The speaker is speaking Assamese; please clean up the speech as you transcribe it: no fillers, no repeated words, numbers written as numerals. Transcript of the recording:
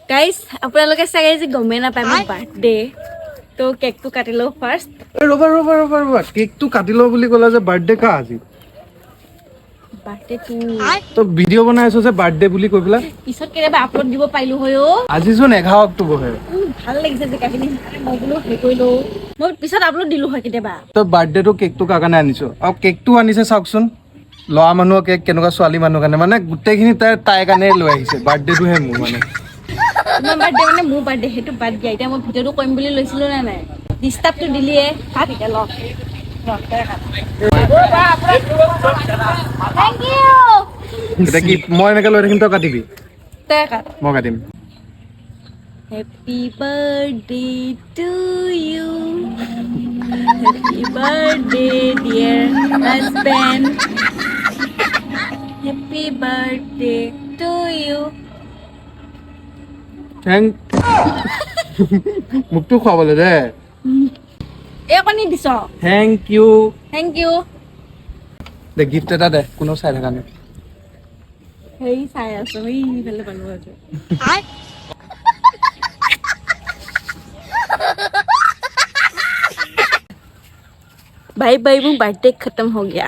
গাইস আপোনালোকে চাগে যে গমে নাপায় মোৰ বাৰ্থডে তো কেকটো কাটি লওঁ ফাৰ্ষ্ট ৰবা কেকটো কাটি লওঁ বুলি ক'লা যে বাৰ্থডে কা আজি বাৰ্থডে টু তো ভিডিঅ' বনাই আছো যে বাৰ্থডে বুলি কৈ পেলাই পিছত কেতিয়াবা আপলোড দিব পাৰিলো হয় অ আজি চোন 11 অক্টোবৰ হে ভাল লাগিছে যে কাহিনী মই বোলো হেৰি কৰিলো মই পিছত আপলোড দিলো হয় কেতিয়াবা তো বাৰ্থডেটো কেকটো কাৰ কাৰণে আনিছো আৰু কেকটো আনিছে চাওকচোন ল'ৰা মানুহৰ কেক কেনেকুৱা ছোৱালী মানুহৰ কাৰণে মানে গোটেইখিনি তাইৰ কাৰণে লৈ আহিছে বাৰ্থডেটোহে মোৰ মানে তোমাৰ বাৰ্থডে মানে মোৰ বাৰ্থডে সেইটো বাদ দিয়া এতিয়া মই ভিডিঅ'টো কৰিম বুলি লৈছিলো নে নাই ডিষ্টাৰ্বটো দিলিয়ে কাট এতিয়া ল থেংক ইউ এতিয়া কি মই এনেকে লৈ থাকিম তই কাটিবি তই কাট মই কাটিম Happy birthday to you. Happy birthday, dear husband. Happy birthday to you. Thank মোকতো খুৱাবলৈ দে এই কণী দিছ থেংক ইউ থেংক ইউ দে গিফ্ট এটা দে কোনো চাই থকা নাই হেৰি চাই আছো এইফালে মানুহ আছে भाई भाई वो बर्थडे खत्म हो गया